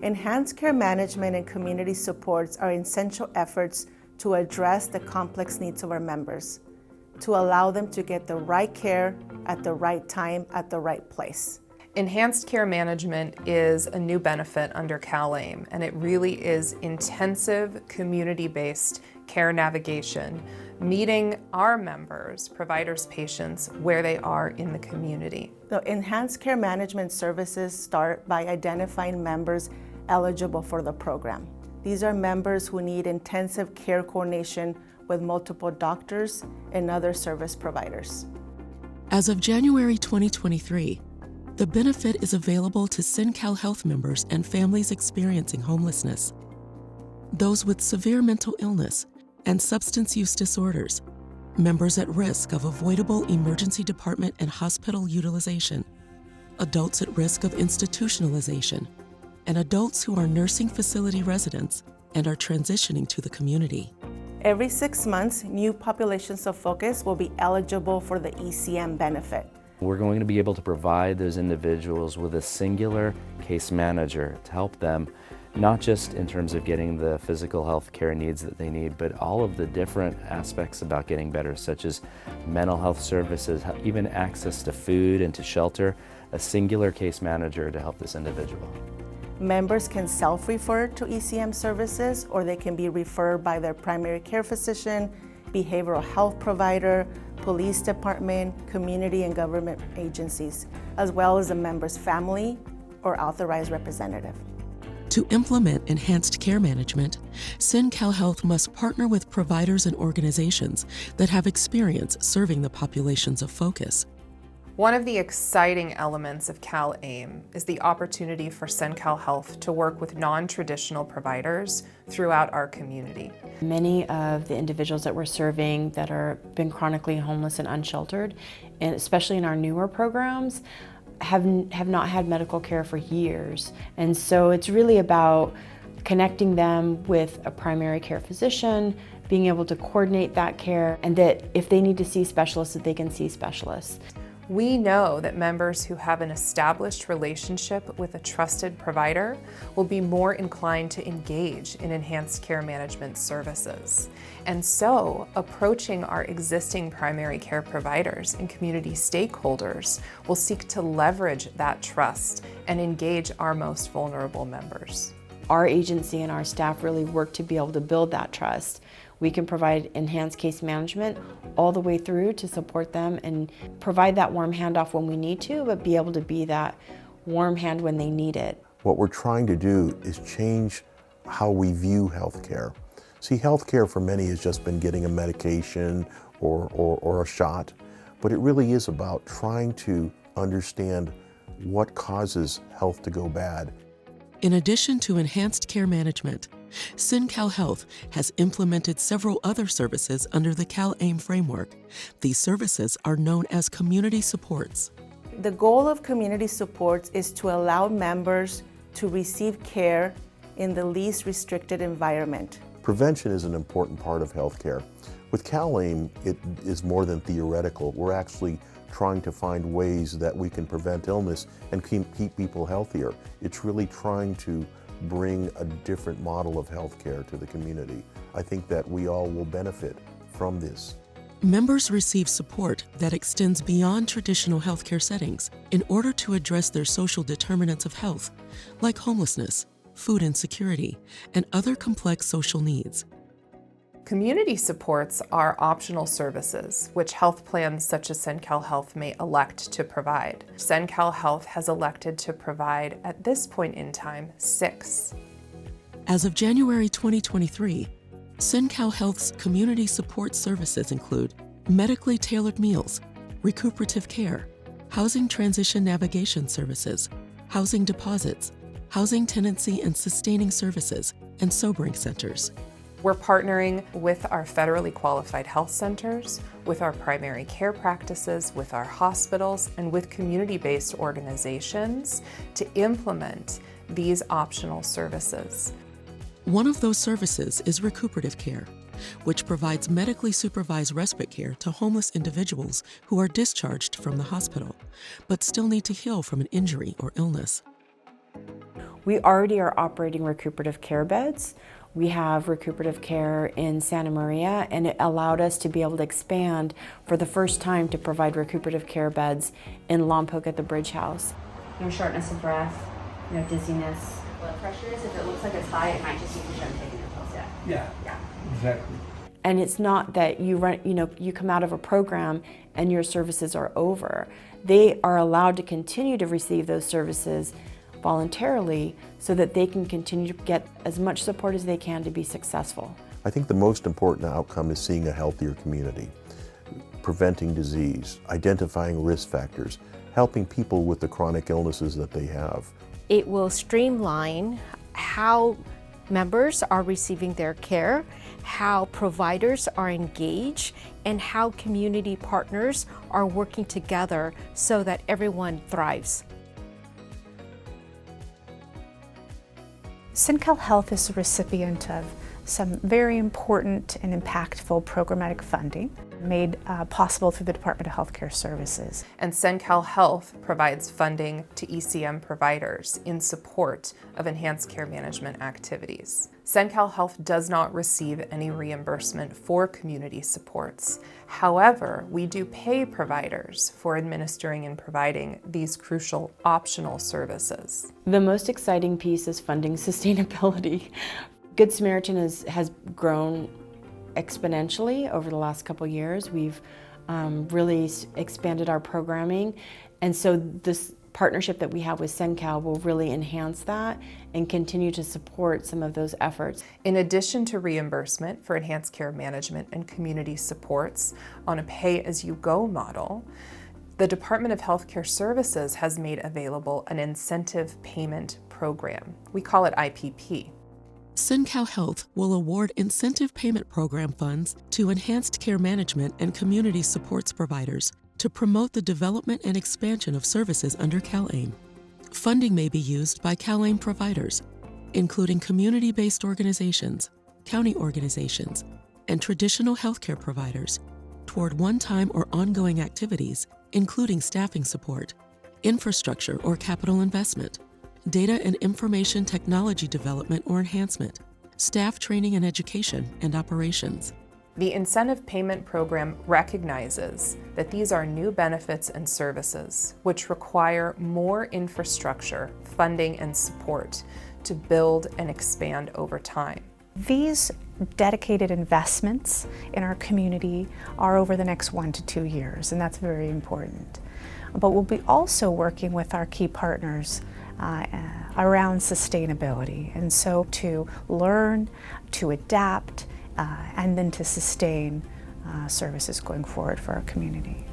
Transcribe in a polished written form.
Enhanced care management and community supports are essential efforts to address the complex needs of our members, to allow them to get the right care at the right time at the right place. Enhanced care management is a new benefit under CalAIM, and it really is intensive community-based care navigation, meeting our members, providers, patients, where they are in the community. The enhanced care management services start by identifying members eligible for the program. These are members who need intensive care coordination with multiple doctors and other service providers. As of January 2023, the benefit is available to CenCal Health members and families experiencing homelessness, those with severe mental illness and substance use disorders, members at risk of avoidable emergency department and hospital utilization, adults at risk of institutionalization, and adults who are nursing facility residents and are transitioning to the community. Every 6 months, new populations of focus will be eligible for the ECM benefit. We're going to be able to provide those individuals with a singular case manager to help them, not just in terms of getting the physical health care needs that they need, but all of the different aspects about getting better, such as mental health services, even access to food and to shelter, a singular case manager to help this individual. Members can self-refer to ECM services, or they can be referred by their primary care physician, behavioral health provider, police department, community and government agencies, as well as a member's family or authorized representative. To implement enhanced care management, CenCal Health must partner with providers and organizations that have experience serving the populations of focus. One of the exciting elements of CalAIM is the opportunity for CenCal Health to work with non-traditional providers throughout our community. Many of the individuals that we're serving that are been chronically homeless and unsheltered, and especially in our newer programs, have not had medical care for years. And so it's really about connecting them with a primary care physician, being able to coordinate that care, and that if they need to see specialists, that they can see specialists. We know that members who have an established relationship with a trusted provider will be more inclined to engage in enhanced care management services. And so, approaching our existing primary care providers and community stakeholders will seek to leverage that trust and engage our most vulnerable members. Our agency and our staff really work to be able to build that trust. We can provide enhanced case management all the way through to support them and provide that warm handoff when we need to, but be able to be that warm hand when they need it. What we're trying to do is change how we view healthcare. See, healthcare for many has just been getting a medication or a shot, but it really is about trying to understand what causes health to go bad. In addition to enhanced care management, CenCal Health has implemented several other services under the CalAIM framework. These services are known as community supports. The goal of community supports is to allow members to receive care in the least restricted environment. Prevention is an important part of healthcare. With CalAIM, it is more than theoretical. We're actually trying to find ways that we can prevent illness and keep people healthier. It's really trying to bring a different model of healthcare to the community. I think that we all will benefit from this. Members receive support that extends beyond traditional healthcare settings in order to address their social determinants of health, like homelessness, food insecurity, and other complex social needs. Community supports are optional services which health plans such as CenCal Health may elect to provide. CenCal Health has elected to provide, at this point in time, 6. As of January 2023, CenCal Health's community support services include medically tailored meals, recuperative care, housing transition navigation services, housing deposits, housing tenancy and sustaining services, and sobering centers. We're partnering with our federally qualified health centers, with our primary care practices, with our hospitals, and with community-based organizations to implement these optional services. One of those services is recuperative care, which provides medically supervised respite care to homeless individuals who are discharged from the hospital, but still need to heal from an injury or illness. We already are operating recuperative care beds. We have recuperative care in Santa Maria, and it allowed us to be able to expand for the first time to provide recuperative care beds in Lompoc at the Bridge House. Shortness of breath, dizziness. Blood pressures, if it looks like it's high, it might just be you shouldn't take your pills yet. Yeah, exactly. And it's not that you come out of a program and your services are over. They are allowed to continue to receive those services voluntarily so that they can continue to get as much support as they can to be successful. I think the most important outcome is seeing a healthier community, preventing disease, identifying risk factors, helping people with the chronic illnesses that they have. It will streamline how members are receiving their care, how providers are engaged, and how community partners are working together so that everyone thrives. CenCal Health is a recipient of some very important and impactful programmatic funding made possible through the Department of Healthcare Services. And CenCal Health provides funding to ECM providers in support of enhanced care management activities. CenCal Health does not receive any reimbursement for community supports. However, we do pay providers for administering and providing these crucial optional services. The most exciting piece is funding sustainability. Good Samaritan has grown exponentially over the last couple years. We've really expanded our programming, and so this partnership that we have with CenCal will really enhance that and continue to support some of those efforts. In addition to reimbursement for enhanced care management and community supports on a pay-as-you-go model, the Department of Healthcare Services has made available an incentive payment program. We call it IPP. CenCal Health will award incentive payment program funds to enhanced care management and community supports providers to promote the development and expansion of services under CalAIM. Funding may be used by CalAIM providers, including community-based organizations, county organizations, and traditional healthcare providers, toward one-time or ongoing activities, including staffing support, infrastructure or capital investment, data and information technology development or enhancement, staff training and education, and operations. The incentive payment program recognizes that these are new benefits and services which require more infrastructure, funding, and support to build and expand over time. These dedicated investments in our community are over the next 1 to 2 years, and that's very important. But we'll be also working with our key partners around sustainability, and so to learn, to adapt, and then to sustain services going forward for our community.